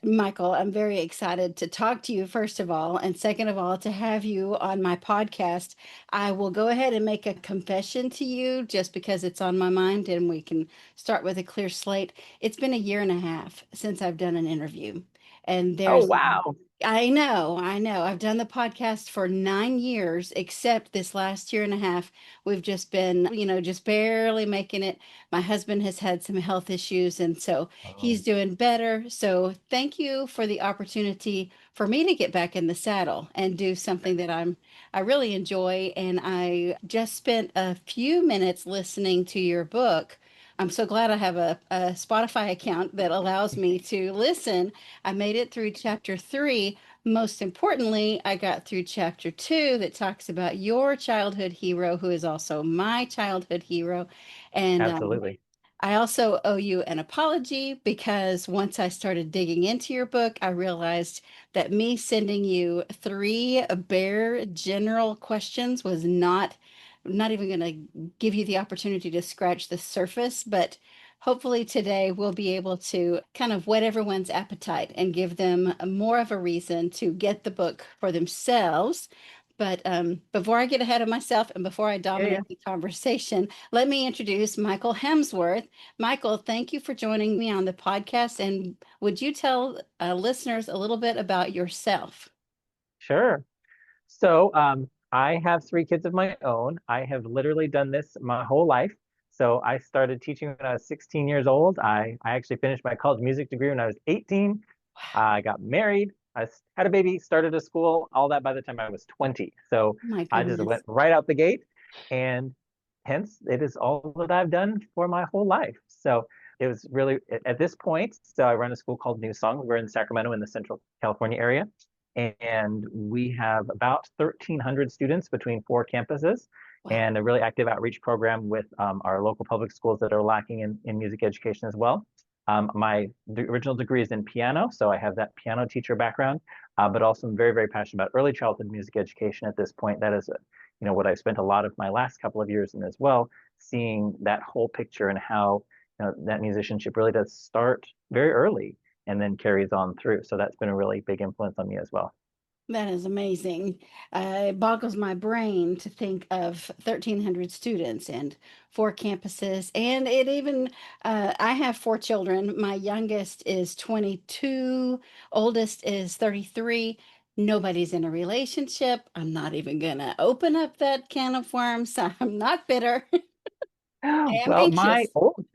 Michael, I'm very excited to talk to you, first of all, and second of all, to have you on my podcast. I will go ahead and make a confession to you just because it's on my mind and we can start with a clear slate. It's been a year and a half since I've done an interview, and Oh, there's wow. I know. I've done the podcast for 9 years, except this last year and a half, we've just been, just barely making it. My husband has had some health issues, and so he's Oh, doing better. So thank you for the opportunity for me to get back in the saddle and do something that I really enjoy. And I just spent a few minutes listening to your book. I'm so glad I have a Spotify account that allows me to listen. I made it through chapter 3. Most importantly, I got through chapter 2 that talks about your childhood hero, who is also my childhood hero. And absolutely. I also owe you an apology because once I started digging into your book, I realized that me sending you three bare general questions was not even going to give you the opportunity to scratch the surface, but hopefully today we'll be able to kind of whet everyone's appetite and give them more of a reason to get the book for themselves. But before I get ahead of myself and before I Yeah, yeah. dominate the conversation, let me introduce Michael Hemsworth. Michael, thank you for joining me on the podcast. And would you tell listeners a little bit about yourself? Sure. So, I have three kids of my own. I have literally done this my whole life. So I started teaching when I was 16 years old. I actually finished my college music degree when I was 18. I got married. Had a baby, started a school, all that by the time I was 20. So My I just goodness. went right out the gate, and hence it is all that I've done for my whole life. So it was really at this point. So I run a school called New Song. We're in Sacramento in the Central California area, and we have about 1,300 students between four campuses, Wow. and a really active outreach program with our local public schools that are lacking in music education as well. My original degree is in piano, so I have that piano teacher background, but also I'm very, very passionate about early childhood music education at this point. That is, what I've spent a lot of my last couple of years in as well, seeing that whole picture and how that musicianship really does start very early and then carries on through. So that's been a really big influence on me as well. That is amazing. It boggles my brain to think of 1,300 students and four campuses. And it even, I have four children. My youngest is 22, oldest is 33. Nobody's in a relationship. I'm not even going to open up that can of worms. I'm not bitter. I am Well, my anxious. old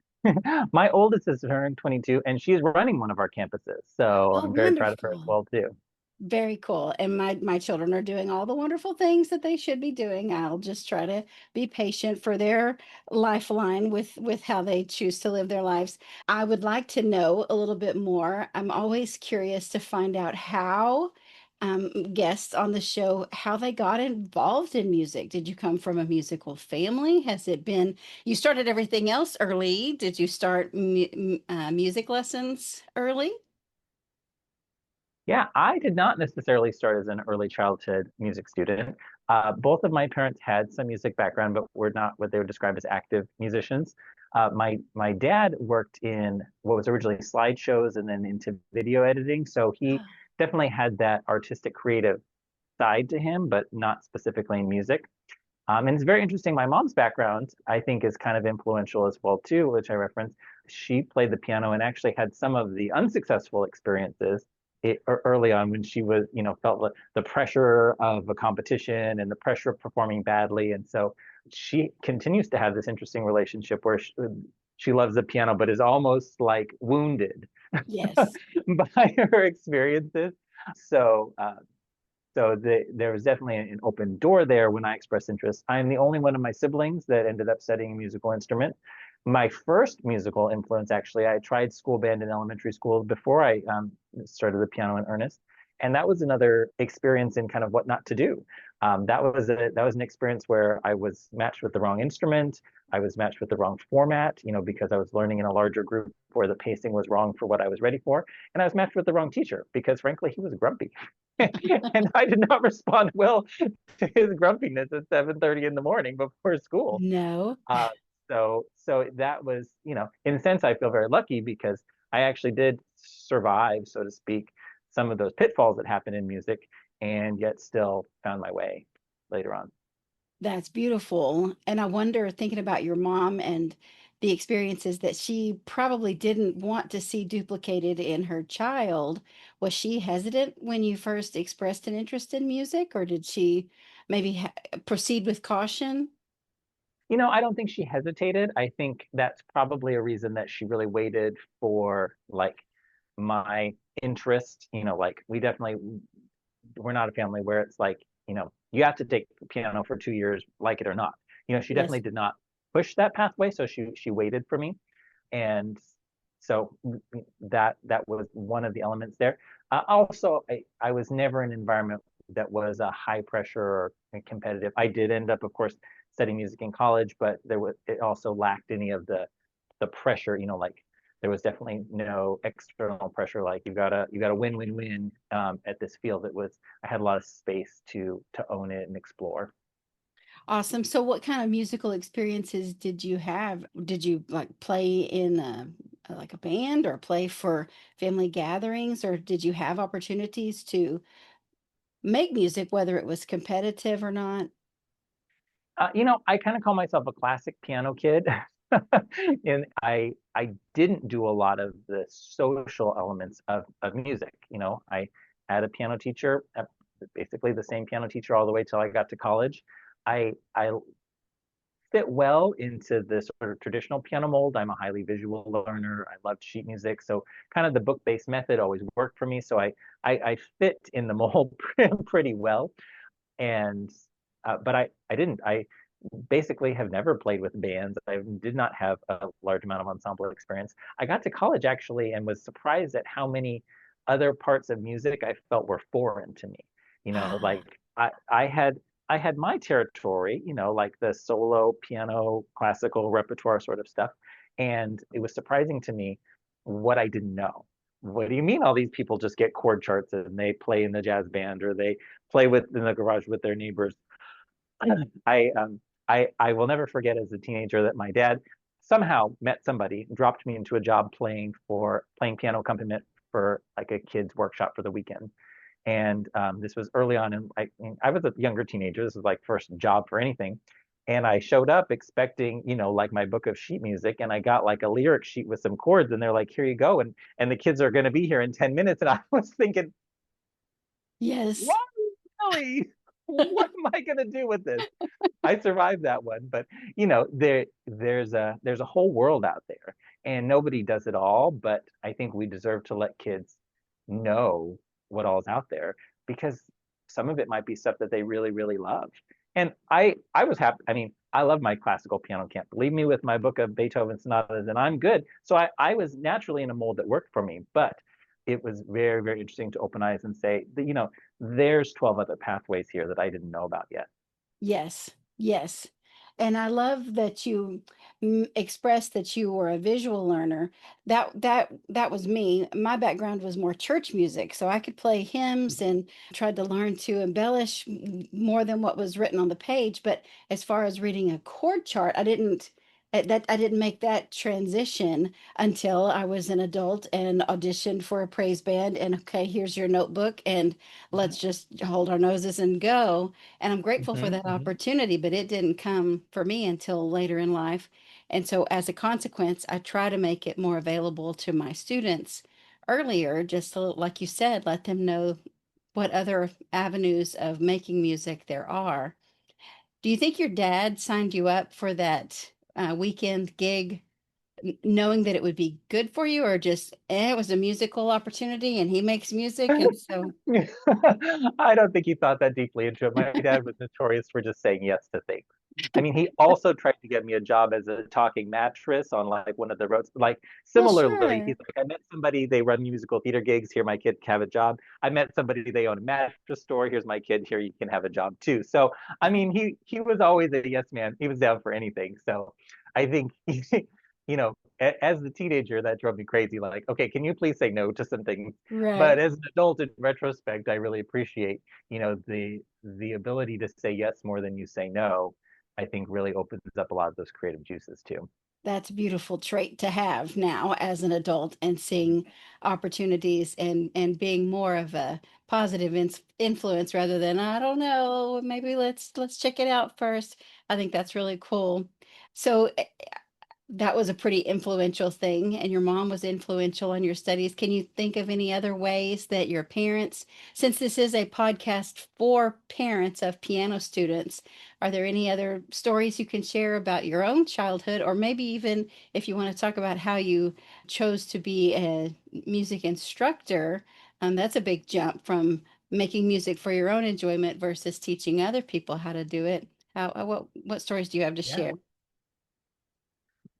my oldest is turning 22, and she's running one of our campuses. So Oh, I'm very proud of her as wonderful. well too. Very cool. And my children are doing all the wonderful things that they should be doing. I'll just try to be patient for their lifeline with how they choose to live their lives. I would like to know a little bit more. I'm always curious to find out how guests on the show how they got involved in music. Did you come from a musical family? Has it been you started everything else early? Did you start music lessons early? Yeah, I did not necessarily start as an early childhood music student. Both of my parents had some music background, but were not what they would describe as active musicians. My dad worked in what was originally slideshows and then into video editing, so he definitely had that artistic creative side to him, but not specifically in music. And it's very interesting. My mom's background, I think, is kind of influential as well too, which I referenced. She played the piano and actually had some of the unsuccessful experiences early on when she was, felt the pressure of a competition and the pressure of performing badly. And so she continues to have this interesting relationship where she loves the piano, but is almost like wounded Yes. by her experiences. So, there was definitely an open door there when I expressed interest. I'm the only one of my siblings that ended up studying a musical instrument. My first musical influence, actually, I tried school band in elementary school before I started the piano in earnest, and that was another experience in kind of what not to do. That was an experience where I was matched with the wrong instrument. I was matched with the wrong format, because I was learning in a larger group where the pacing was wrong for what I was ready for, and I was matched with the wrong teacher because, frankly, he was grumpy. And I did not respond well to his grumpiness at 7:30 in the morning before school. No. Uh, so that was, in a sense, I feel very lucky because I actually did survive, so to speak, some of those pitfalls that happen in music, and yet still found my way later on. That's beautiful. And I wonder, thinking about your mom and the experiences that she probably didn't want to see duplicated in her child, was she hesitant when you first expressed an interest in music, or did she maybe proceed with caution? I don't think she hesitated. I think that's probably a reason that she really waited for like my interest. Like we're not a family where it's like, you have to take piano for 2 years, like it or not. She definitely Yes. did not push that pathway, so she waited for me, and so that was one of the elements there. Also, I was never in an environment that was a high pressure or competitive. I did end up, of course, studying music in college, but it also lacked any of the pressure. Like there was definitely no external pressure. Like you gotta win at this field. I had a lot of space to own it and explore. Awesome. So what kind of musical experiences did you have? Did you like play in like a band or play for family gatherings, or did you have opportunities to make music, whether it was competitive or not? I kind of call myself a classic piano kid. And I didn't do a lot of the social elements of music. I had a piano teacher, basically the same piano teacher all the way till I got to college. I fit well into the sort of traditional piano mold. I'm a highly visual learner. I loved sheet music, so kind of the book-based method always worked for me. So I fit in the mold pretty well. And but I didn't. I basically have never played with bands. I did not have a large amount of ensemble experience. I got to college actually and was surprised at how many other parts of music I felt were foreign to me. Ah, Like I had my territory, like the solo piano classical repertoire sort of stuff. And it was surprising to me what I didn't know. What do you mean all these people just get chord charts and they play in the jazz band or they play with in the garage with their neighbors? I I will never forget as a teenager that my dad somehow met somebody, dropped me into a job playing piano accompaniment for like a kid's workshop for the weekend. And this was early on, and I was a younger teenager. This was like first job for anything. And I showed up expecting, like my book of sheet music, and I got like a lyric sheet with some chords, and they're like, "Here you go," and the kids are going to be here in 10 minutes. And I was thinking, yes. "What really? What am I going to do with this?" I survived that one, but there's a whole world out there, and nobody does it all. But I think we deserve to let kids know what all's out there because some of it might be stuff that they really, really love. And I was happy. I mean, I love my classical piano. Can't believe me with my book of Beethoven sonatas, and I'm good. So I was naturally in a mold that worked for me, but it was very, very interesting to open eyes and say that, there's 12 other pathways here that I didn't know about yet. Yes, yes. And I love that you expressed that you were a visual learner. That was me. My background was more church music, so I could play hymns and tried to learn to embellish more than what was written on the page. But as far as reading a chord chart, I didn't make that transition until I was an adult and auditioned for a praise band. And okay, here's your notebook, and let's just hold our noses and go. And I'm grateful for Hmm that hmm opportunity, but it didn't come for me until later in life. And so, as a consequence, I try to make it more available to my students earlier, just to, like you said, let them know what other avenues of making music there are. Do you think your dad signed you up for that weekend gig knowing that it would be good for you, or just it was a musical opportunity and he makes music? And so, I don't think he thought that deeply into it. My dad was notorious for just saying yes to things. I mean, he also tried to get me a job as a talking mattress on like one of the roads. Like well, similarly, sure. he's like, I met somebody, they run musical theater gigs. Here, my kid can have a job. I met somebody, they own a mattress store. Here's my kid, here you can have a job too. So I mean, he was always a yes man. He was down for anything. So I think as the teenager, that drove me crazy. Like, okay, can you please say no to some things? But Right. as an adult, in retrospect, I really appreciate, the ability to say yes more than you say no. I think really opens up a lot of those creative juices too. That's a beautiful trait to have now as an adult, and seeing opportunities and being more of a positive influence rather than, I don't know, maybe let's check it out first. I think that's really cool. So that was a pretty influential thing, and your mom was influential in your studies. Can you think of any other ways that your parents, since this is a podcast for parents of piano students, are there any other stories you can share about your own childhood, or maybe even if you want to talk about how you chose to be a music instructor? That's a big jump from making music for your own enjoyment versus teaching other people how to do it. What stories do you have to Yeah. share?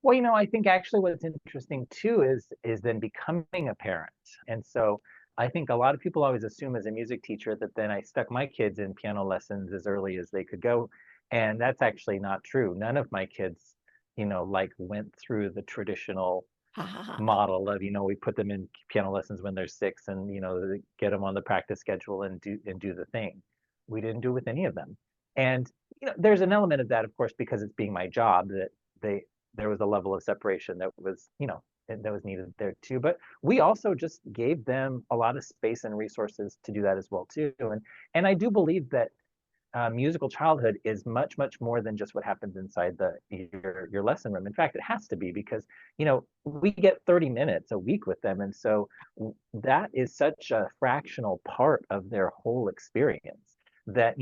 Well, I think actually what's interesting too is then becoming a parent. And so I think a lot of people always assume as a music teacher that then I stuck my kids in piano lessons as early as they could go. And that's actually not true. None of my kids, like went through the traditional Ha ha ha. model of, we put them in piano lessons when they're 6 and, get them on the practice schedule and do the thing. We didn't do it with any of them. And, there's an element of that, of course, because it's being my job that they there was a level of separation that was, that was needed there too. But we also just gave them a lot of space and resources to do that as well too. And I do believe that musical childhood is much, much more than just what happens inside your lesson room. In fact, it has to be because we get 30 minutes a week with them, and so that is such a fractional part of their whole experience that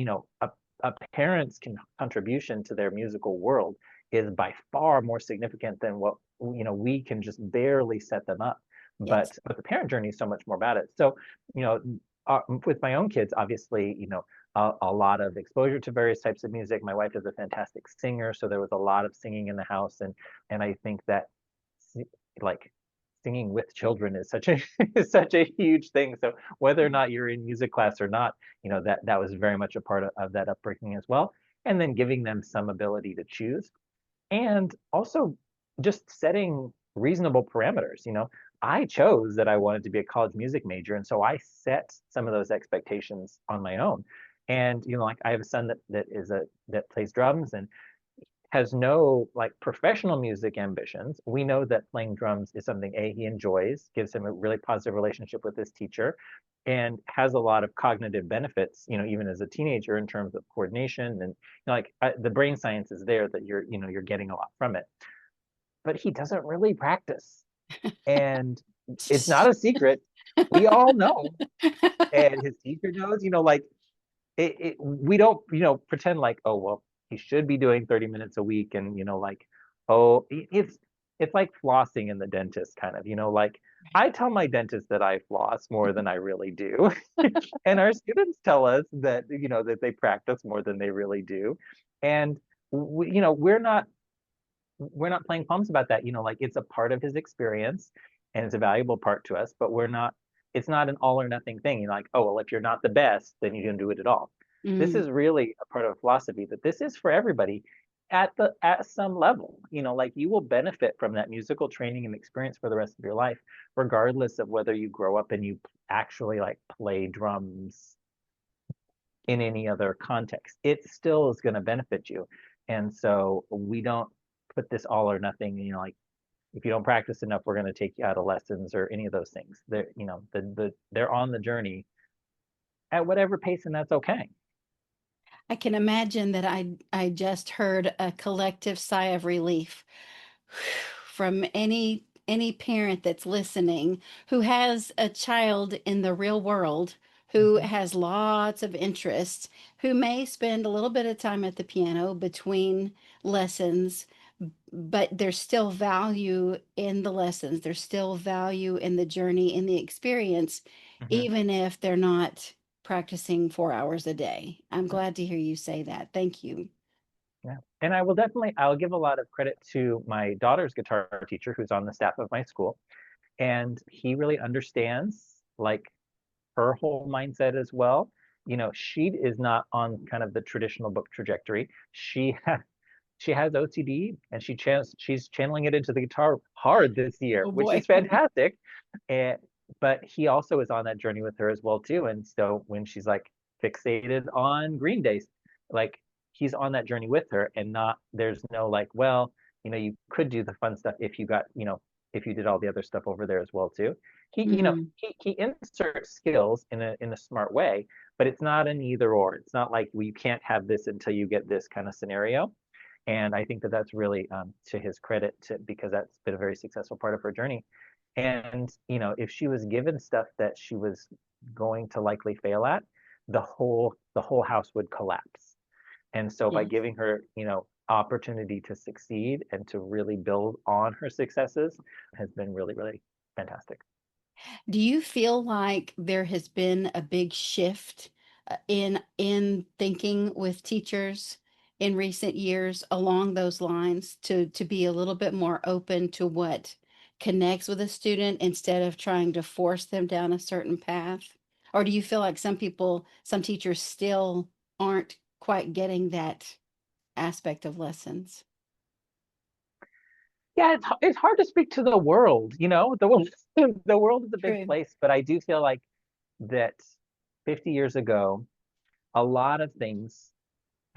a parent's contribution to their musical world is by far more significant than what we can just barely set them up. Yes. But the parent journey is so much more about it. So you know with my own kids, obviously, a lot of exposure to various types of music. My wife is a fantastic singer, so there was a lot of singing in the house, and I think that like singing with children is such a is such a huge thing. So whether or not you're in music class or not, that was very much a part of that upbringing as well. And then giving them some ability to choose, and also just setting reasonable parameters. I chose that I wanted to be a college music major, and so I set some of those expectations on my own. And like I have a son that plays drums and has no like professional music ambitions. We know that playing drums is something he enjoys, gives him a really positive relationship with his teacher, and has a lot of cognitive benefits, even as a teenager in terms of coordination and the brain science is there that you're getting a lot from it. But he doesn't really practice. And it's not a secret. We all know, and his teacher knows, we don't, pretend like, oh, well, he should be doing 30 minutes a week. And, oh, it's like flossing in the dentist kind of, like I tell my dentist that I floss more than I really do. And our students tell us that, that they practice more than they really do. And, we're not playing palms about that. Like it's a part of his experience and it's a valuable part to us, but it's not an all or nothing thing. You're like, oh, well, if you're not the best, then you don't do it at all. This Mm. is really a part of philosophy that this is for everybody at some level. Like you will benefit from that musical training and experience for the rest of your life, regardless of whether you grow up and you actually like play drums in any other context. It still is going to benefit you. And so we don't put this all or nothing, like if you don't practice enough, we're going to take you out of lessons or any of those things. They're on the journey at whatever pace, and that's okay. I can imagine that I just heard a collective sigh of relief from any parent that's listening who has a child in the real world who Mhm. has lots of interests, who may spend a little bit of time at the piano between lessons, but there's still value in the lessons. There's still value in the journey, in the experience, Mhm. even if they're not practicing 4 hours a day. I'm glad to hear you say that. Thank you. Yeah. And I'll give a lot of credit to my daughter's guitar teacher who's on the staff of my school. And he really understands like her whole mindset as well. She is not on kind of the traditional book trajectory. She has OCD and she's channeling it into the guitar hard this year, Oh which boy. is fantastic. And but he also is on that journey with her as well too. And so when she's like fixated on Green Day, like he's on that journey with her and not there's no like, well, you could do the fun stuff if you got, if you did all the other stuff over there as well too. Mm, He inserts skills in a smart way, but it's not an either or. It's not like, well, you can't have this until you get this kind of scenario. And I think that that's really to his credit, because that's been a very successful part of her journey. And if she was given stuff that she was going to likely fail at, the whole house would collapse. And so by yes. giving her, opportunity to succeed and to really build on her successes has been really, really fantastic. Do you feel like there has been a big shift in thinking with teachers in recent years along those lines to be a little bit more open to what connects with a student instead of trying to force them down a certain path? Or do you feel like some teachers still aren't quite getting that aspect of lessons? Yeah, it's hard to speak to the world, the world the world is a big True. place, but I do feel like that 50 years ago, a lot of things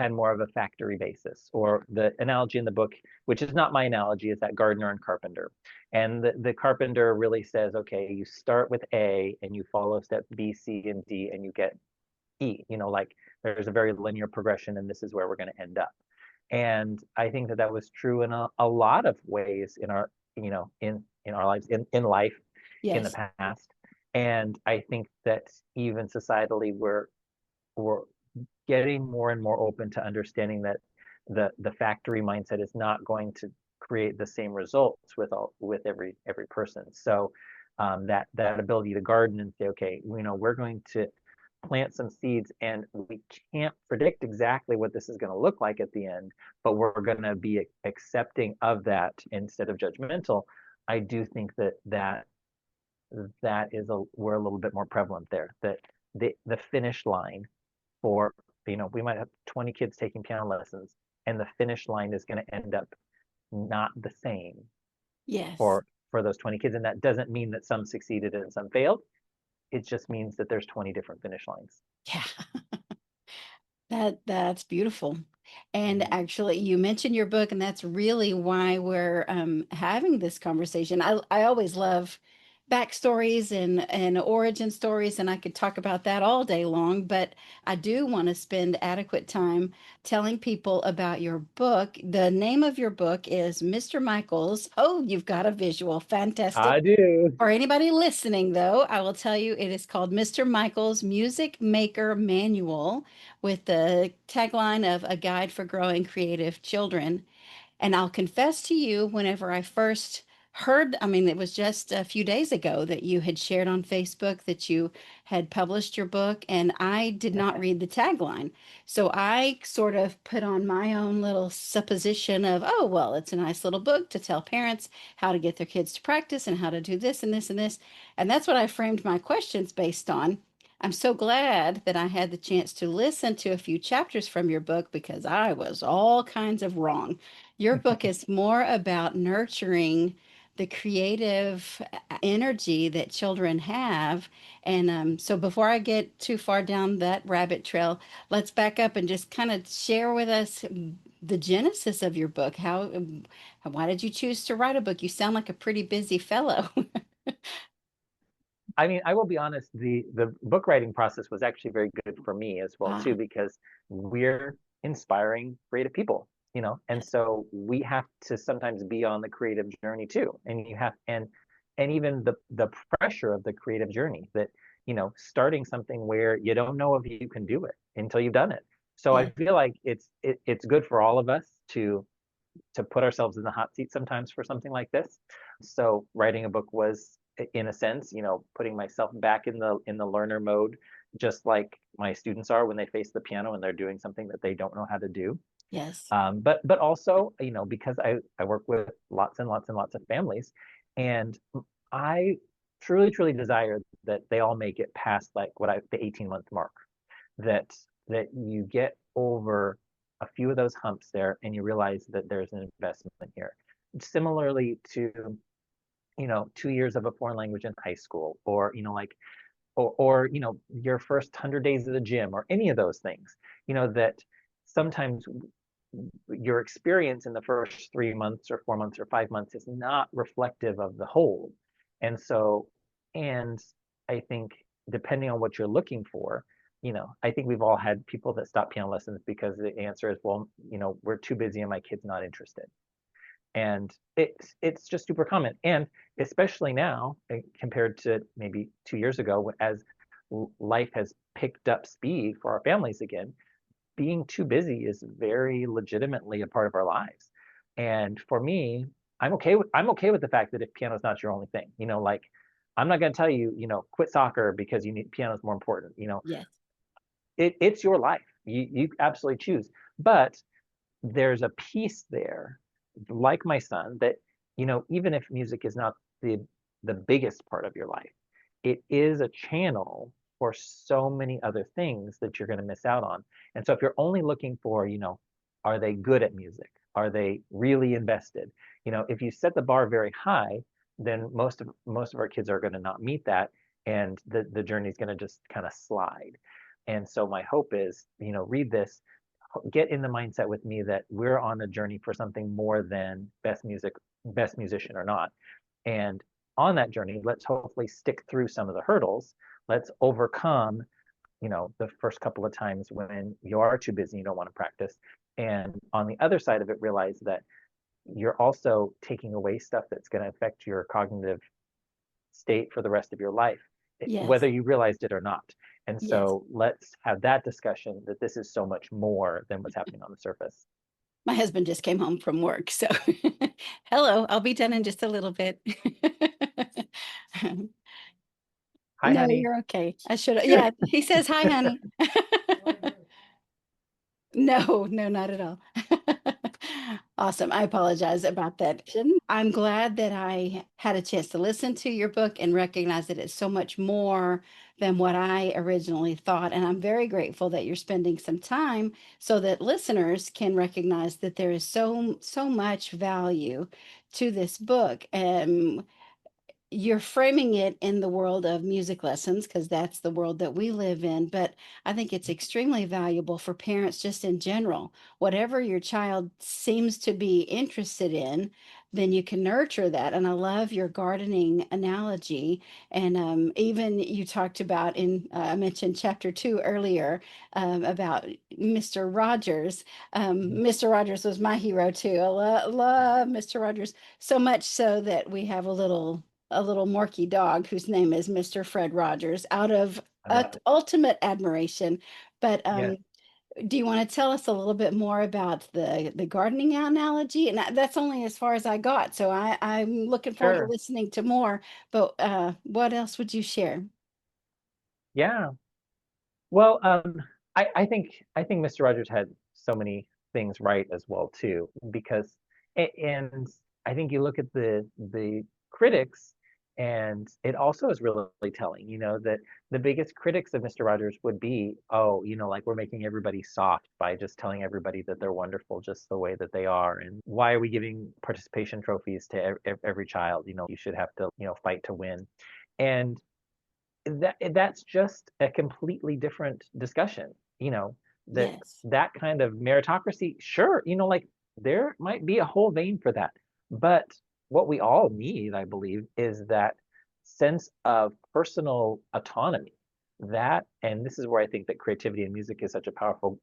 had more of a factory basis, or the analogy in the book, which is not my analogy, is that gardener and carpenter. And the carpenter really says, okay, you start with A and you follow step B, C, and D, and you get E. Like there's a very linear progression, and this is where we're going to end up. And I think that that was true in a lot of ways in our, in our lives, in life, in the Yes. past. And I think that even societally, we're getting more and more open to understanding that the factory mindset is not going to create the same results with every person. So that ability to garden and say, okay, we're going to plant some seeds, and we can't predict exactly what this is going to look like at the end, but we're going to be accepting of that instead of judgmental. I do think that is we're a little bit more prevalent there. That the finish line for, we might have 20 kids taking piano lessons, and the finish line is going to end up not the same Yes. for those 20 kids. And that doesn't mean that some succeeded and some failed. It just means that there's 20 different finish lines. Yeah. That's beautiful. And Mhm. actually, you mentioned your book, and that's really why we're having this conversation. I always love backstories and origin stories, and I could talk about that all day long. But I do want to spend adequate time telling people about your book. The name of your book is Mr. Michael's. Oh, you've got a visual. Fantastic. I do. For anybody listening, though, I will tell you it is called Mr. Michael's Music Maker Manual with the tagline of A Guide for Growing Creative Children. And I'll confess to you, whenever I first heard, I mean, it was just a few days ago that you had shared on Facebook that you had published your book, and I did not read the tagline. So I sort of put on my own little supposition of, oh, well, it's a nice little book to tell parents how to get their kids to practice and how to do this and this and this. And that's what I framed my questions based on. I'm so glad that I had the chance to listen to a few chapters from your book because I was all kinds of wrong. Your book is more about nurturing the creative energy that children have. And so before I get too far down that rabbit trail, let's back up and just kind of share with us the genesis of your book. Why did you choose to write a book? You sound like a pretty busy fellow. I mean, I will be honest, the book writing process was actually very good for me as well Ah, too, because we're inspiring creative people, and yes, so we have to sometimes be on the creative journey too. And you have and even the pressure of the creative journey, that, starting something where you don't know if you can do it until you've done it. So I yeah, feel like it's good for all of us to put ourselves in the hot seat sometimes for something like this. So writing a book was, in a sense, putting myself back in the learner mode, just like my students are when they face the piano and they're doing something that they don't know how to do. yes, But also, because I work with lots and lots and lots of families, and I truly, truly desire that they all make it past like the 18-month mark, that you get over a few of those humps there and you realize that there's an investment here. Similarly to, 2 years of a foreign language in high school, or, like, or your first 100 days of the gym, or any of those things, that sometimes your experience in the first 3 months or 4 months or 5 months is not reflective of the whole. And so, and I think depending on what you're looking for, I think we've all had people that stop piano lessons because the answer is, well, we're too busy and my kid's not interested. And it's just super common. And especially now, compared to maybe 2 years ago, as life has picked up speed for our families again, being too busy is very legitimately a part of our lives. And for me, I'm okay with the fact that if piano is not your only thing, like I'm not going to tell you, quit soccer because you need piano is more important. Yes. It's your life. You absolutely choose. But there's a piece there, like my son, that even if music is not the biggest part of your life, it is a channel for so many other things that you're going to miss out on. And so if you're only looking for, are they good at music? Are they really invested? If you set the bar very high, then most of our kids are going to not meet that, and the journey is going to just kind of slide. And so my hope is, read this, get in the mindset with me that we're on a journey for something more than best musician or not. And on that journey, let's hopefully stick through some of the hurdles. Let's overcome, the first couple of times when you are too busy, you don't want to practice. And on the other side of it, realize that you're also taking away stuff that's going to affect your cognitive state for the rest of your life, Yes. whether you realized it or not. And Yes. so let's have that discussion that this is so much more than what's happening on the surface. My husband just came home from work, so hello, I'll be done in just a little bit. Hi, No, honey. you're okay. I should, yeah, he says, "Hi, honey." No, no, not at all. Awesome. I apologize about that. I'm glad that I had a chance to listen to your book and recognize that it's so much more than what I originally thought. And I'm very grateful that you're spending some time so that listeners can recognize that there is so much value to this book. And you're framing it in the world of music lessons because that's the world that we live in. But I think it's extremely valuable for parents just in general. Whatever your child seems to be interested in, then you can nurture that. And I love your gardening analogy. And even you talked about I mentioned chapter 2 earlier about Mr. Rogers. Mr. Rogers was my hero too. I love Mr. Rogers so much so that we have a little Morky dog whose name is Mr. Fred Rogers out of I love it. ultimate admiration. But Yes, do you want to tell us a little bit more about the gardening analogy? And that's only as far as I got. So I'm looking forward to sure. listening to more. But what else would you share? Yeah. Well, I think Mr. Rogers had so many things right as well too, because and I think you look at the critics, and it also is really telling, that the biggest critics of Mr. Rogers would be, oh, like we're making everybody soft by just telling everybody that they're wonderful just the way that they are, and why are we giving participation trophies to every child? You should have to, fight to win, and that's just a completely different discussion. That Yes. that kind of meritocracy, sure, like there might be a whole vein for that. But what we all need, I believe, is that sense of personal autonomy. And this is where I think that creativity in music is such a powerful,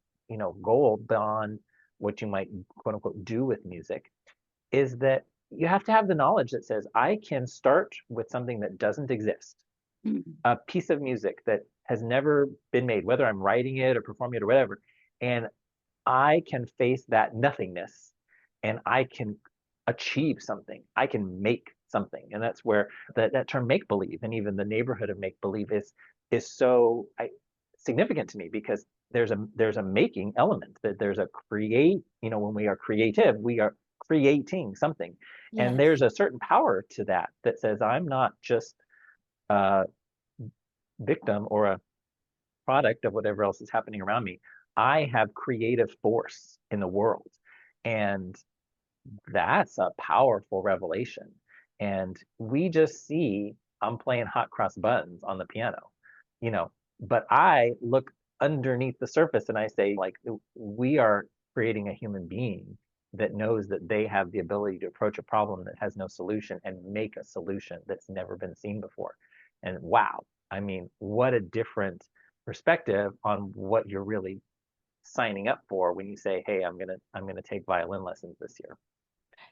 goal beyond what you might quote unquote do with music, is that you have to have the knowledge that says, I can start with something that doesn't exist, Mm. a piece of music that has never been made, whether I'm writing it or performing it or whatever, and I can face that nothingness and I can achieve something. I can make something. And that's where that term make believe and even the neighborhood of make believe is so significant to me, because there's a making element, that there's a create, when we are creative, we are creating something. And Yes. there's a certain power to that that says I'm not just a victim or a product of whatever else is happening around me. I have creative force in the world. And that's a powerful revelation. And we just see I'm playing hot cross buttons on the piano, you know, but I look underneath the surface and I say, like, we are creating a human being that knows that they have the ability to approach a problem that has no solution and make a solution that's never been seen before. And wow, I mean, what a different perspective on what you're really signing up for when you say, "Hey, I'm gonna take violin lessons this year."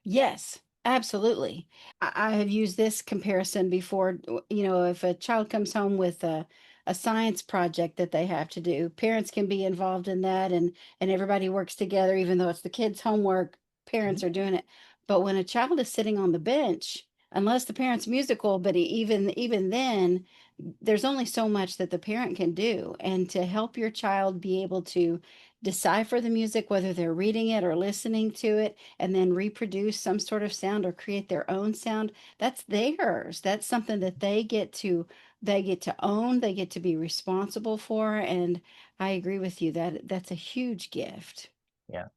Yes, absolutely. I have used this comparison before. If a child comes home with a science project that they have to do, parents can be involved in that, and everybody works together, even though it's the kids' homework, parents Mhm. are doing it. But when a child is sitting on the bench, unless the parent's musical, but even then, there's only so much that the parent can do. And to help your child be able to decipher the music, whether they're reading it or listening to it, and then reproduce some sort of sound or create their own sound, that's theirs. That's something that they get to own, they get to be responsible for. And I agree with you that that's a huge gift. Yeah,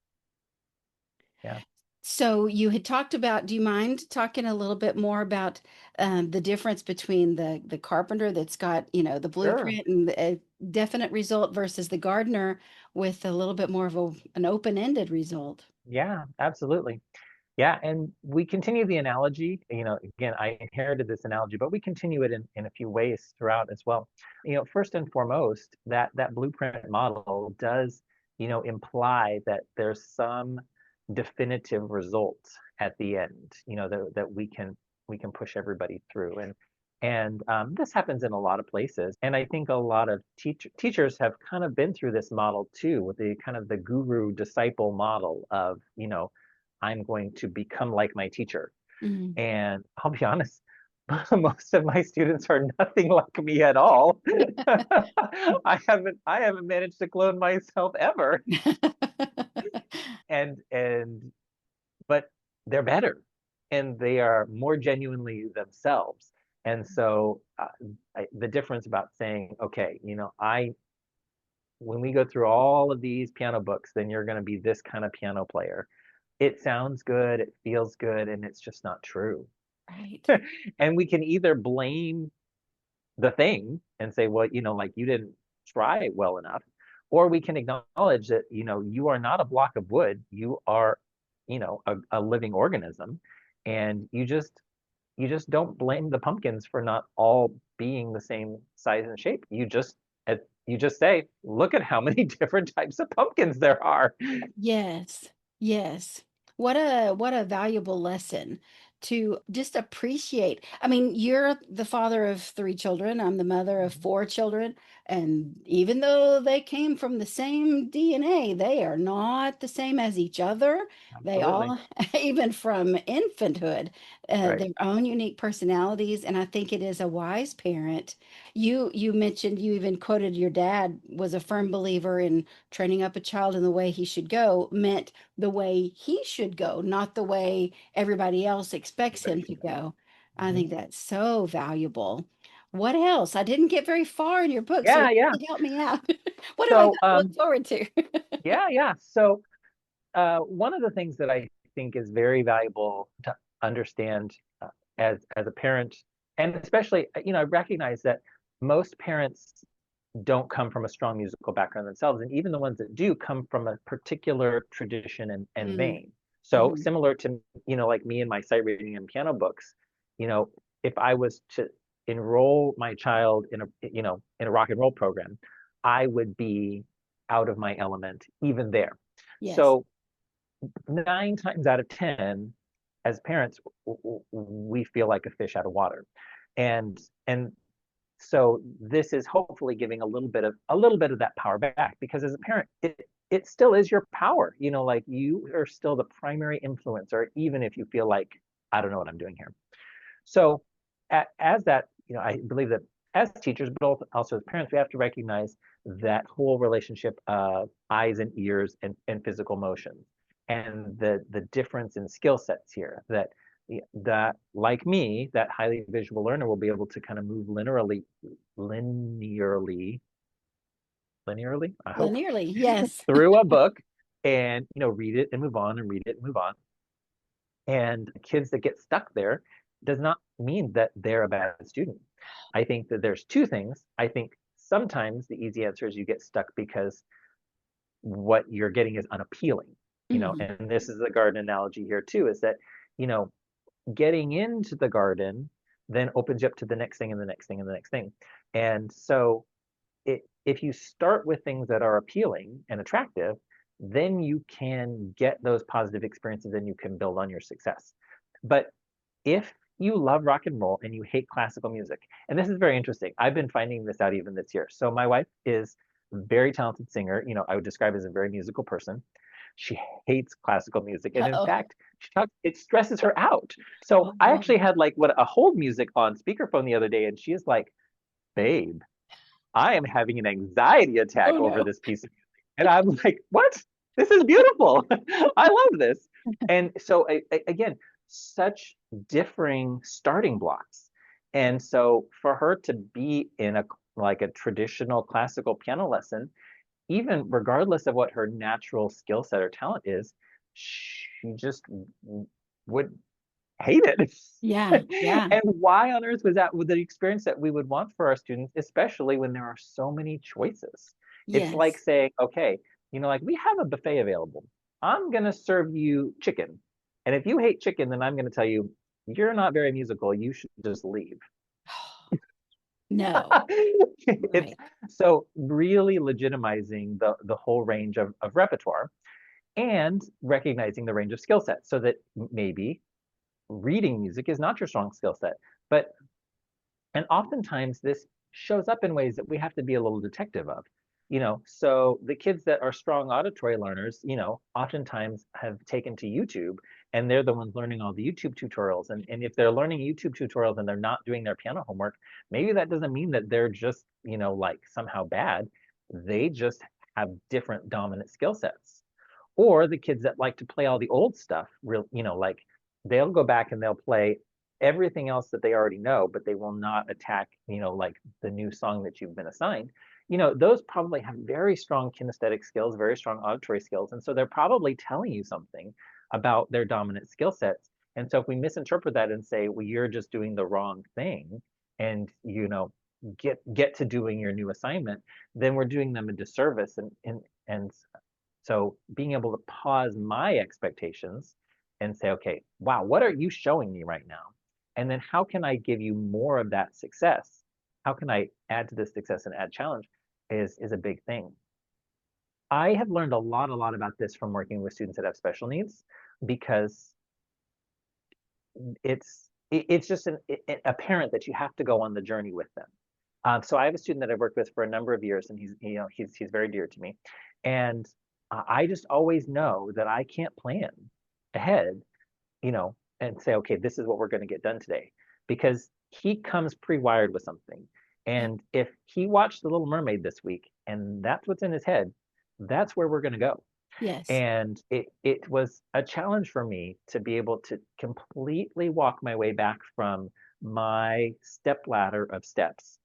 yeah, So you had talked about, do you mind talking a little bit more about the difference between the carpenter that's got, the sure. blueprint and a definite result versus the gardener with a little bit more of an open-ended result? Yeah, absolutely. Yeah, and we continue the analogy. Again, I inherited this analogy, but we continue it in a few ways throughout as well. First and foremost, that blueprint model does, imply that there's some definitive result at the end, that we can push everybody through. And this happens in a lot of places. And I think a lot of teachers have kind of been through this model too, with the kind of the guru disciple model of, I'm going to become like my teacher. Mhm. And I'll be honest, most of my students are nothing like me at all. I haven't managed to clone myself ever. And but they're better and they are more genuinely themselves. And so the difference about saying, okay, I when we go through all of these piano books, then you're going to be this kind of piano player. It sounds good, it feels good, and it's just not true. Right. And we can either blame the thing and say, well, like you didn't try well enough, or we can acknowledge that, you are not a block of wood, you are, a living organism, and you just don't blame the pumpkins for not all being the same size and shape. You just say, look at how many different types of pumpkins there are. Yes. Yes. What a valuable lesson to just appreciate. I mean, you're the father of three children. I'm the mother of Mhm. four children. And even though they came from the same DNA, they are not the same as each other. They Absolutely. all, even from infanthood, Right. their own unique personalities. And I think it is a wise parent. You mentioned, you even quoted your dad was a firm believer in training up a child in the way he should go, meant the way he should go, not the way everybody else expects Everybody him to should go. go. I Mhm. think that's so valuable. What else? I didn't get very far in your book, so Yeah, yeah. help me out. What have I got So, to look forward to? yeah, yeah. So, one of the things that I think is very valuable to understand as a parent, and especially, I recognize that most parents don't come from a strong musical background themselves, and even the ones that do come from a particular tradition and Mm, vein. So mhm. similar to, like me and my sight reading and piano books, you know, if I was to enroll my child in a rock and roll program, I would be out of my element even there. Yes. So 9 times out of 10, as parents, we feel like a fish out of water. And so this is hopefully giving a little bit of that power back, because as a parent, it still is your power. Like you are still the primary influencer, even if you feel like I don't know what I'm doing here. So as that, I believe that as teachers, but also as parents, we have to recognize that whole relationship of eyes and ears and physical motions, and the difference in skill sets here. That like me, that highly visual learner will be able to kind of move linearly, linearly, I hope, Linearly, yes. through a book, and read it and move on, and read it and move on. And kids that get stuck there does not mean that they're a bad student. I think that there's two things. I think sometimes the easy answer is you get stuck because what you're getting is unappealing, Mhm. and this is the garden analogy here too, is that, you know, getting into the garden then opens you up to the next thing and the next thing and the next thing. And so if you start with things that are appealing and attractive, then you can get those positive experiences and you can build on your success. But if you love rock and roll and you hate classical music, and this is very interesting, I've been finding this out even this year. So my wife is a very talented singer. I would describe as a very musical person. She hates classical music, and in Uh-oh. fact, it stresses her out. So I Oh, actually had like what a hold music on speakerphone the other day, and she is like, "Babe, I am having an anxiety oh attack over no. this piece of music." And I'm like, what? This is beautiful. I love this. And so, again, such differing starting blocks. And so, for her to be in a like a traditional classical piano lesson, even regardless of what her natural skill set or talent is, she just would hate it. Yeah, yeah. And why on earth was that with the experience that we would want for our students, especially when there are so many choices? It's like Yes. saying, okay, like we have a buffet available. I'm going to serve you chicken. And if you hate chicken, then I'm going to tell you, you're not very musical. You should just leave. No. It's Right. so really legitimizing the whole range of repertoire and recognizing the range of skill sets so that maybe reading music is not your strong skill set. But and oftentimes this shows up in ways that we have to be a little detective of. So the kids that are strong auditory learners, oftentimes have taken to YouTube and they're the ones learning all the YouTube tutorials. And if they're learning YouTube tutorials and they're not doing their piano homework, maybe that doesn't mean that they're just, like somehow bad. They just have different dominant skill sets. Or the kids that like to play all the old stuff, real, like they'll go back and they'll play everything else that they already know, but they will not attack, like the new song that you've been assigned. Those probably have very strong kinesthetic skills, very strong auditory skills. And so they're probably telling you something about their dominant skill sets. And so if we misinterpret that and say, well, you're just doing the wrong thing and, get to doing your new assignment, then we're doing them a disservice. And so being able to pause my expectations and say, okay, wow, what are you showing me right now? And then how can I give you more of that success? How can I add to this success and add challenge is a big thing. I have learned a lot about this from working with students that have special needs because it's just apparent that you have to go on the journey with them. So I have a student that I've worked with for a number of years, and he's very dear to me, and I just always know that I can't plan ahead, and say, okay, this is what we're going to get done today, because he comes pre-wired with something, and if he watched The Little Mermaid this week, and that's what's in his head, that's where we're going to go. Yes. And it was a challenge for me to be able to completely walk my way back from my step ladder of steps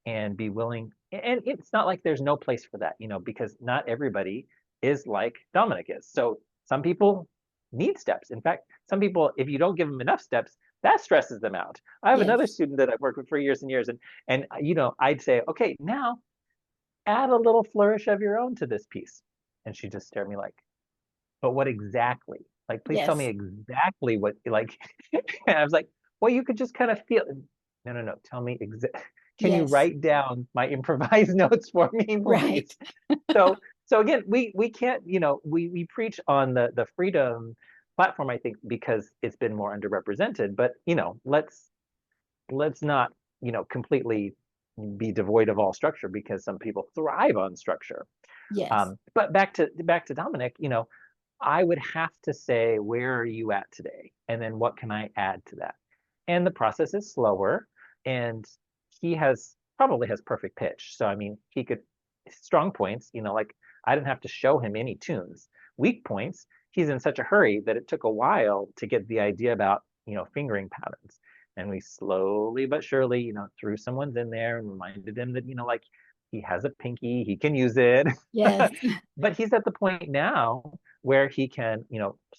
and be willing. And it's not like there's no place for that, because not everybody is like Dominic is. So some people need steps. In fact, some people, if you don't give them enough steps, that stresses them out. I have another Yes. student that I've worked with for years and years, and I'd say, okay, now add a little flourish of your own to this piece. And she just stared at me like, but what exactly? Like, please tell me Yes. exactly what, like, and I was like, well, you could just kind of feel, no, no, no, tell me can you Yes. write down my improvised notes for me, Right. please? So, so again, we can't, we preach on the freedom platform, I think, because it's been more underrepresented, but, let's not, completely be devoid of all structure because some people thrive on structure. Yes. But back to Dominic, I would have to say, where are you at today? And then what can I add to that? And the process is slower, and he probably has perfect pitch. So I mean, he could strong points, like I didn't have to show him any tunes. Weak points, he's in such a hurry that it took a while to get the idea about, fingering patterns. And we slowly but surely, threw someone's in there and reminded him that, like he has a pinky, he can use it. Yes. But he's at the point now where he can,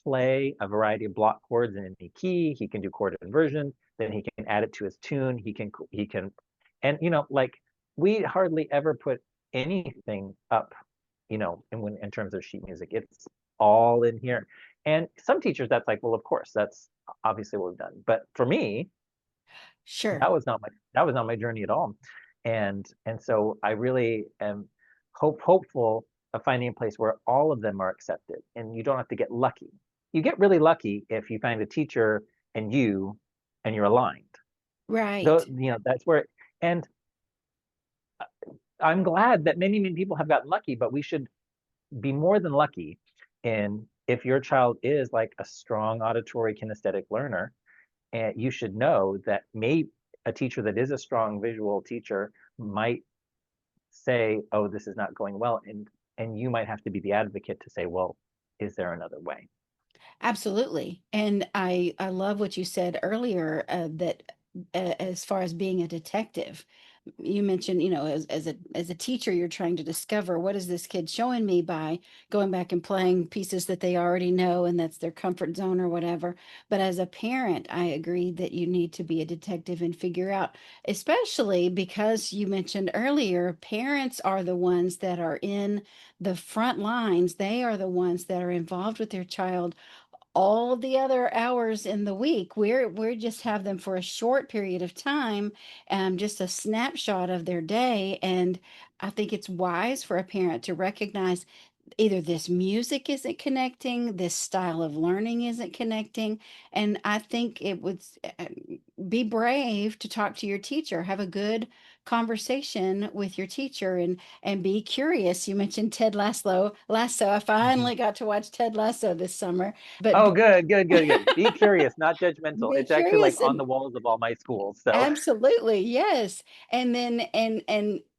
play a variety of block chords in any key. He can do chord inversion. Then he can add it to his tune. And like we hardly ever put anything up, and when in terms of sheet music, it's all in here. And some teachers, that's like, well, of course, that's obviously what we've done. But for me, Sure. that was not my journey at all. And so I really am hopeful of finding a place where all of them are accepted and you don't have to get lucky. You get really lucky if you find a teacher and you're aligned. Though, Right. that's where, and I'm glad that many people have gotten lucky, but we should be more than lucky in if your child is like a strong auditory kinesthetic learner, and you should know that a teacher that is a strong visual teacher might say, "Oh, this is not going well," and you might have to be the advocate to say, "Well, is there another way?" Absolutely. And I love what you said earlier, that as far as being a detective, you mentioned, as a teacher, you're trying to discover what is this kid showing me by going back and playing pieces that they already know and that's their comfort zone or whatever. But as a parent, I agree that you need to be a detective and figure out, especially because you mentioned earlier, parents are the ones that are in the front lines. They are the ones that are involved with their child all the other hours in the week. We're just have them for a short period of time, just a snapshot of their day. And I think it's wise for a parent to recognize either this music isn't connecting, this style of learning isn't connecting. And I think it would be brave to talk to your teacher, have a good conversation with your teacher, and be curious. You mentioned Ted Lasso. I Mhm. finally got to watch Ted Lasso this summer, but Oh, good, good, good, good. Be curious, not judgmental. be It's actually like curious on and the walls of all my schools. So, absolutely, yes. And then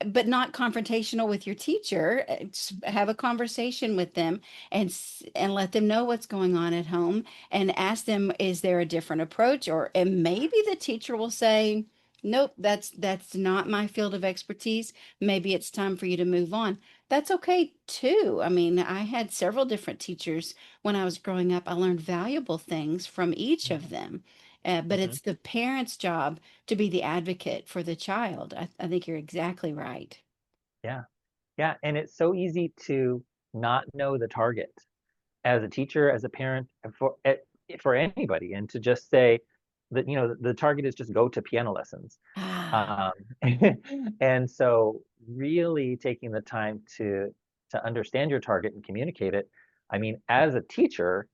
but not confrontational with your teacher. Just have a conversation with them and let them know what's going on at home and ask them, is there a different approach? Or and maybe the teacher will say, nope, that's not my field of expertise. Maybe it's time for you to move on. That's okay too. I mean, I had several different teachers when I was growing up. I learned valuable things from each of them. But mhm. it's the parent's job to be the advocate for the child. I think you're exactly right. Yeah, yeah, and it's so easy to not know the target as a teacher, as a parent, and for anybody, and to just say that the target is just go to piano lessons. Ah, Um, and so really taking the time to understand your target and communicate it. I mean, as a teacher,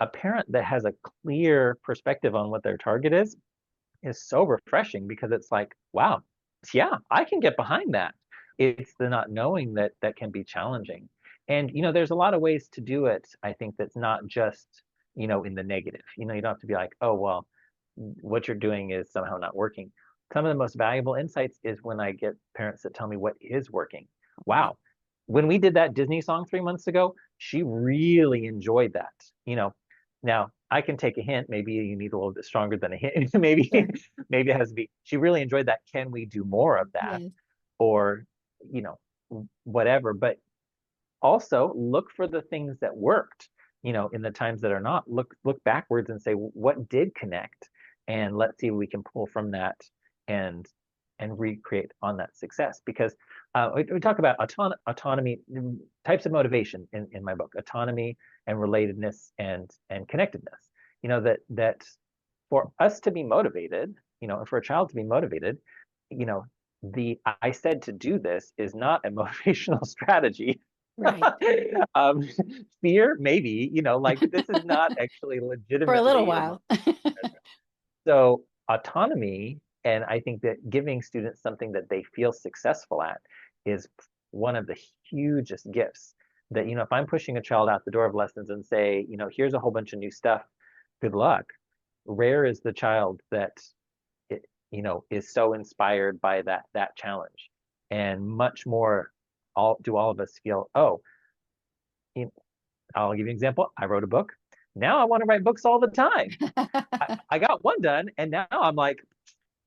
a parent that has a clear perspective on what their target is so refreshing because it's like, wow, yeah, I can get behind that. It's the not knowing that can be challenging. And there's a lot of ways to do it, I think, that's not just, in the negative. You don't have to be like, oh, well, what you're doing is somehow not working. Some of the most valuable insights is when I get parents that tell me what is working. right. Wow. When we did that Disney song 3 months ago, she really enjoyed that. You know, now I can take a hint. Maybe you need a little bit stronger than a hint. maybe Sure. maybe it has to be. She really enjoyed that. Can we do more of that? Yes. Or, you know, whatever. But also look for the things that worked, in the times that are not. Look backwards and say, what did connect? And let's see if we can pull from that and recreate on that success. Because we talk about autonomy, types of motivation in my book, autonomy and relatedness and connectedness. That for us to be motivated, for a child to be motivated, you know, the I said to do this is not a motivational strategy. Right. um, Fear, maybe, like this is not actually For a little legitimately a while. motivation. So autonomy, and I think that giving students something that they feel successful at is one of the hugest gifts. That, if I'm pushing a child out the door of lessons and say, here's a whole bunch of new stuff, good luck. Rare is the child that is so inspired by that challenge, and much more. All of us feel, oh, you know, I'll give you an example. I wrote a book. Now I want to write books all the time. I got one done, and now I'm like,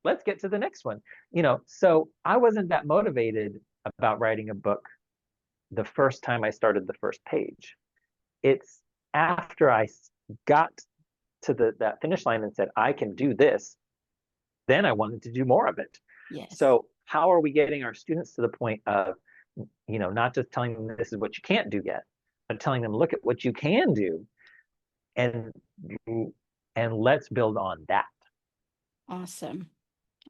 let's get to the next one. So I wasn't that motivated about writing a book the first time I started the first page. It's after I got to that finish line and said, I can do this, then I wanted to do more of it. Yes. So how are we getting our students to the point of not just telling them this is what you can't do yet, but telling them, look at what you can do, and and let's build on that. Awesome.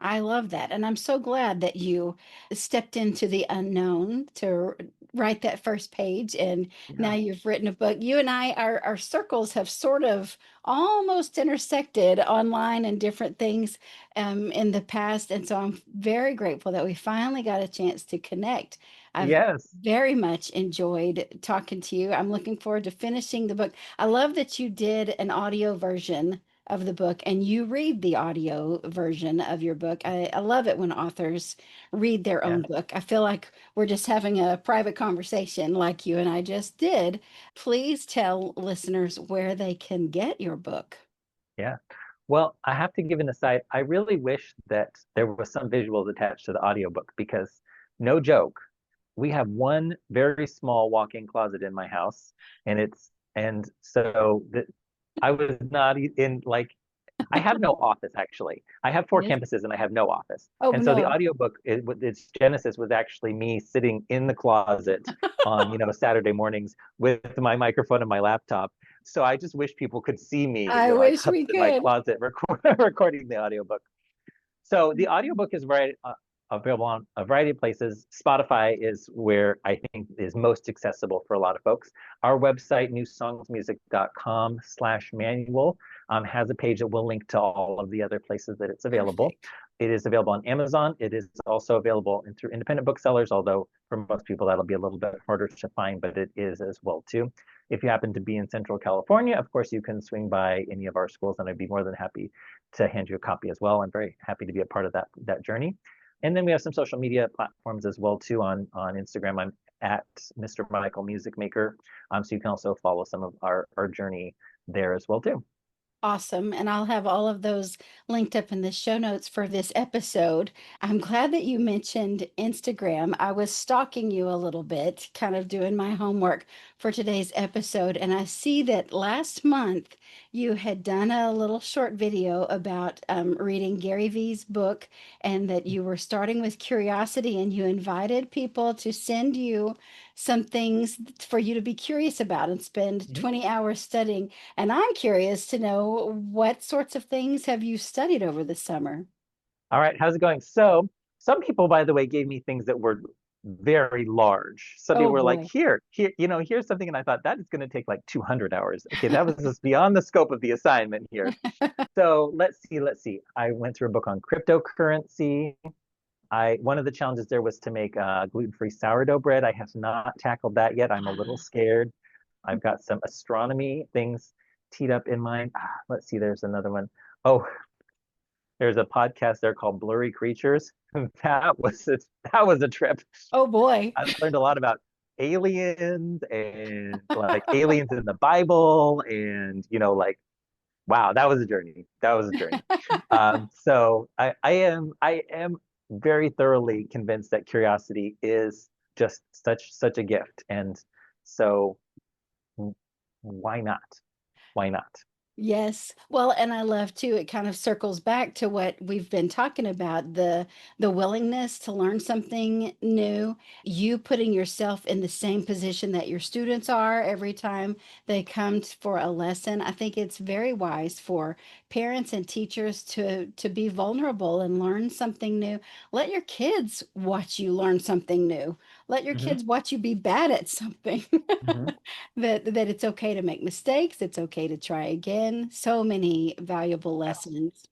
I love that. And I'm so glad that you stepped into the unknown to write that first page. And now Yeah. you've written a book. You and I, our circles have sort of almost intersected online and different things in the past. And so I'm very grateful that we finally got a chance to connect. I've Yes. very much enjoyed talking to you. I'm looking forward to finishing the book. I love that you did an audio version of the book and you read the audio version of your book. I love it when authors read their Yeah. own book. I feel like we're just having a private conversation like you and I just did. Please tell listeners where they can get your book. Yeah. Well, I have to give an aside. I really wish that there was some visuals attached to the audiobook because no joke, we have one very small walk-in closet in my house, and so I was not in like I have no office actually. I have four Yes. campuses and I have no office. Oh And so the no. audiobook, its genesis was actually me sitting in the closet on, Saturday mornings with my microphone and my laptop. So I just wish people could see me, I like wish huddled we in my could. closet recording the audiobook. So the audiobook is available on a variety of places. Spotify is where I think is most accessible for a lot of folks. Our website, newsongsmusic.com/manual, has a page that will link to all of the other places that it's available. Perfect. It is available on Amazon. It is also available through independent booksellers, although for most people that'll be a little bit harder to find, but it is as well too. If you happen to be in Central California, of course, you can swing by any of our schools, and I'd be more than happy to hand you a copy as well. I'm very happy to be a part of that journey. And then we have some social media platforms as well too. On Instagram, I'm at Mr. Michael Music Maker. So you can also follow some of our journey there as well too. Awesome. And I'll have all of those linked up in the show notes for this episode. I'm glad that you mentioned Instagram. I was stalking you a little bit, kind of doing my homework for today's episode. And I see that last month you had done a little short video about reading Gary Vee's book and that you were starting with curiosity and you invited people to send you some things for you to be curious about and spend Mhm. 20 hours studying. And I'm curious to know what sorts of things have you studied over the summer? All right, how's it going? So some people, by the way, gave me things that were very large. Some Oh people were like, boy. here, here's something, and I thought that is going to take like 200 hours. Okay, that was just beyond the scope of the assignment here. So let's see. I went through a book on cryptocurrency. I One of the challenges there was to make gluten-free sourdough bread. I have not tackled that yet. I'm a little scared. I've got some astronomy things teed up in mind. Let's see, there's another one. Oh, there's a podcast there called Blurry Creatures. That was a, that was a trip. Oh boy. I learned a lot about aliens and like aliens in the Bible and like wow, that was a journey. That was a journey. So I am very thoroughly convinced that curiosity is just such a gift, and so why not? Why not? Yes. Well, and I love too, it kind of circles back to what we've been talking about, the willingness to learn something new, you putting yourself in the same position that your students are every time they come for a lesson. I think it's very wise for parents and teachers to be vulnerable and learn something new. Let your kids watch you learn something new. Let your Hmm. kids watch you be bad at something. Hmm. That it's okay to make mistakes, it's okay to try again. So many valuable lessons.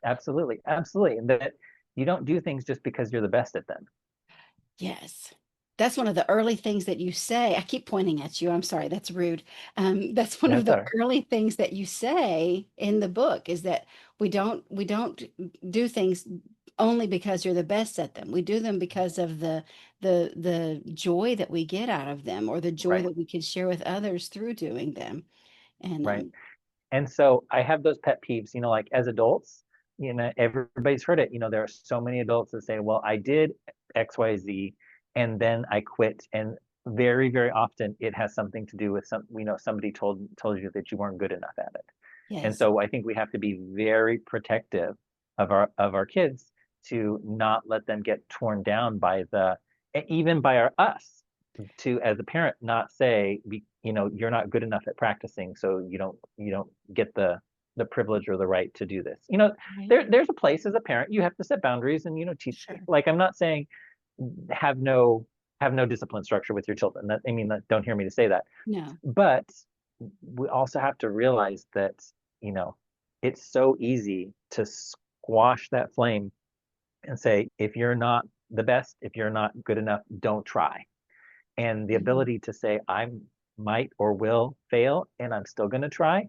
Absolutely, absolutely, and that you don't do things just because you're the best at them. Yes. That's one of the early things that you say. I keep pointing at you. I'm sorry, that's rude. That's one of That's the all right. early things that you say in the book is that we don't do things only because you're the best at them. We do them because of the joy that we get out of them or the joy Right, that we can share with others through doing them. And right. And so I have those pet peeves, like as adults, everybody's heard it. There are so many adults that say, well, I did XYZ and then I quit. And very, very often it has something to do with somebody told you that you weren't good enough at it. And yes. so I think we have to be very protective of our kids to not let them get torn down by the even by us to, as a parent, not say, you're not good enough at practicing, so you don't get the privilege or the right to do this. Right. There's a place as a parent you have to set boundaries and teach. Sure. Like, I'm not saying have no have no discipline structure with your children. Don't hear me to say that. No. But we also have to realize that, you know, it's so easy to squash that flame and say, if you're not the best, if you're not good enough, don't try. And the Mhm. ability to say, I might or will fail and I'm still going to try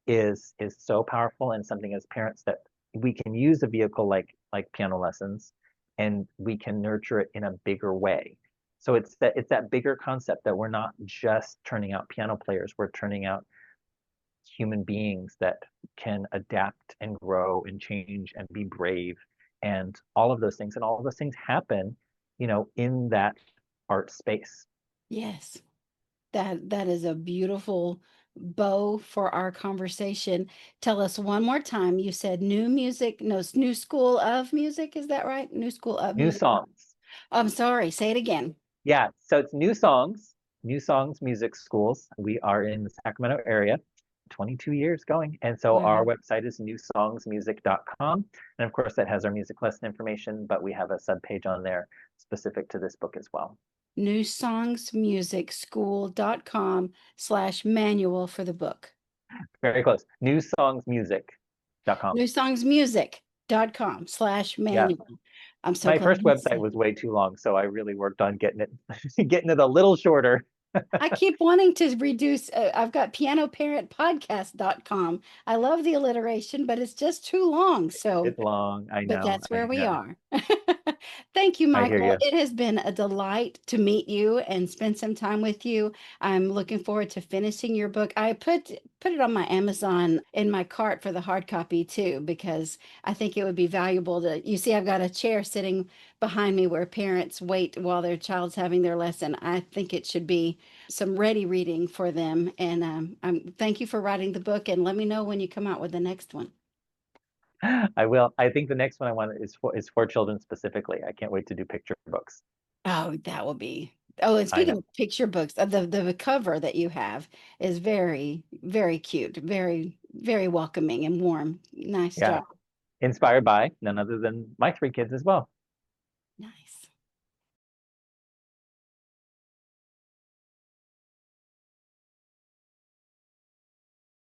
is so powerful, and something as parents that we can use a vehicle like piano lessons, and we can nurture it in a bigger way. So it's that bigger concept that we're not just turning out piano players, we're turning out human beings that can adapt and grow and change and be brave and all of those things. And all of those things happen, in that art space. Yes. That is a beautiful bow for our conversation. Tell us one more time. You said new music, no, new school of music. Is that right? New school of New music. songs. I'm sorry. Say it again. Yeah, so it's New Songs Music Schools. We are in the Sacramento area, 22 years going. And so our Wow. website is newsongsmusic.com. And of course, that has our music lesson information, but we have a subpage on there specific to this book as well. newsongsmusicschool.com/manual for the book. Very close. Newsongsmusic.com. Yeah. newsongsmusic.com/manual. I'm so My glad first you website said. was way too long, so I really worked on getting it getting it a little shorter. I keep wanting to reduce. I've got pianoparentpodcast.com. I love the alliteration, but it's just too long. So It's long. I but know. that's I where we know. are. Thank you, I hear Michael. you. It has been a delight to meet you and spend some time with you. I'm looking forward to finishing your book. I put it on my Amazon in my cart for the hard copy too, because I think it would be valuable to, you see, I've got a chair sitting behind me where parents wait while their child's having their lesson. I think it should be some ready reading for them. And thank you for writing the book, and let me know when you come out with the next one. I will. I think the next one I want is for children specifically. I can't wait to do picture books. Oh, that will be. Oh, and I speaking know. of picture books, the cover that you have is very, very cute, very, very welcoming and warm. Nice Yeah. job. Inspired by none other than my three kids as well. Nice.